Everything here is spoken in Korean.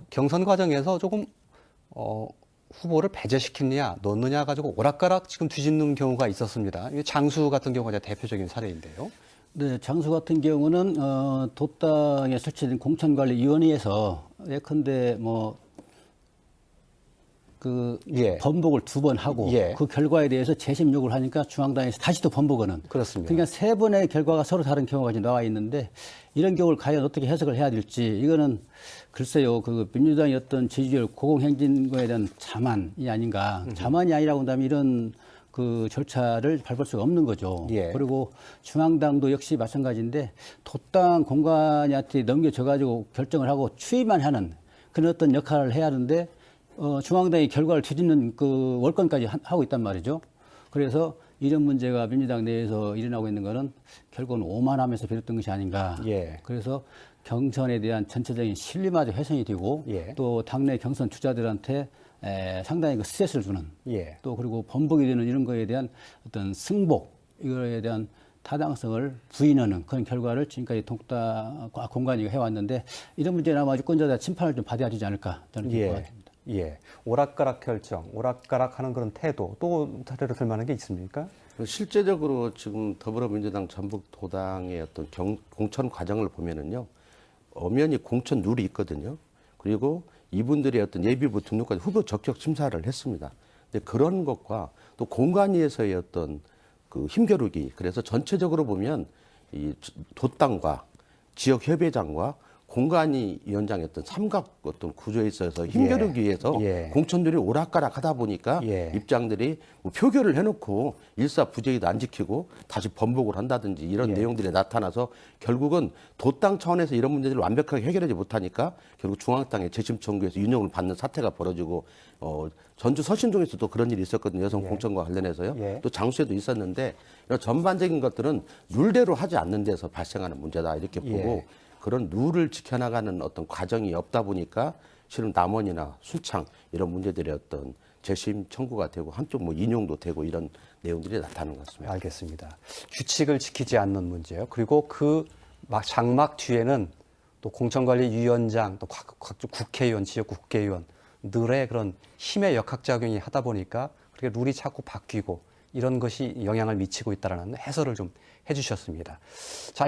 경선 과정에서 조금 후보를 배제시키느냐 넣느냐 가지고 오락가락 지금 뒤집는 경우가 있었습니다. 이게 장수 같은 경우가 이제 대표적인 사례인데요. 네, 장수 같은 경우는 도당에 설치된 공천관리위원회에서 예컨대 예. 번복을 2번 하고 예. 그 결과에 대해서 재심 요구를 하니까 중앙당에서 다시 또 번복하는 그렇습니다. 그러니까 3번의 결과가 서로 다른 경우가 지금 나와 있는데 이런 경우를 과연 어떻게 해석을 해야 될지 이거는 글쎄요 그 민주당의 어떤 지지율 고공행진 거에 대한 자만이 아닌가 자만이 아니라고 한다면 이런 그 절차를 밟을 수가 없는 거죠. 예. 그리고 중앙당도 역시 마찬가지인데 도당 공관위한테 넘겨져가지고 결정을 하고 추이만 하는 그런 어떤 역할을 해야 하는데 중앙당이 결과를 뒤집는 그 월권까지 하고 있단 말이죠. 그래서 이런 문제가 민주당 내에서 일어나고 있는 것은 결국은 오만함에서 비롯된 것이 아닌가. 예. 그래서 경선에 대한 전체적인 신뢰마저 훼손이 되고 예. 또 당내 경선 주자들한테 상당히 그 스트레스를 주는 예. 또 그리고 번복이 되는 이런 거에 대한 어떤 승복 이거에 대한 타당성을 부인하는 그런 결과를 지금까지 공관위가 해왔는데 이런 문제는 아마 유권자들 심판을 좀 받아야 되지 않을까 저는 예. 생각합니다. 예. 오락가락 결정, 오락가락하는 그런 태도 또 사례로 들 만한 게 있습니까? 실제적으로 지금 더불어민주당 전북도당의 어떤 공천 과정을 보면은요, 엄연히 공천 룰이 있거든요. 그리고 이분들의 어떤 예비부 등록까지 후보 적격 심사를 했습니다. 근데 그런 것과 또 공관위에서의 어떤 그 힘겨루기, 그래서 전체적으로 보면 이 도당과 지역 협의장과 공관위 위원장의 어떤 삼각 어떤 구조에 있어서 힘겨루기 위해서 예. 공천들이 오락가락 하다 보니까 예. 입장들이 뭐 표결을 해놓고 일사부재기도 안 지키고 다시 번복을 한다든지 이런 예. 내용들이 나타나서 결국은 도당 차원에서 이런 문제들을 완벽하게 해결하지 못하니까 결국 중앙당의 재심 청구에서 윤영을 받는 사태가 벌어지고 전주 서신동에서도 그런 일이 있었거든요. 여성 공천과 관련해서요. 예. 또 장수에도 있었는데 이런 전반적인 것들은 룰대로 하지 않는 데서 발생하는 문제다 이렇게 보고 예. 그런 룰을 지켜나가는 어떤 과정이 없다 보니까 실은 남원이나 순창 이런 문제들의 어떤 재심 청구가 되고 한쪽 뭐 인용도 되고 이런 내용들이 나타나는 것 같습니다. 알겠습니다. 규칙을 지키지 않는 문제요. 그리고 그 장막 뒤에는 또 공천관리위원장, 또 각종 국회의원, 지역구 국회의원들의 그런 힘의 역학작용이 하다 보니까 그렇게 룰이 자꾸 바뀌고 이런 것이 영향을 미치고 있다는 해설을 좀 해주셨습니다. 자,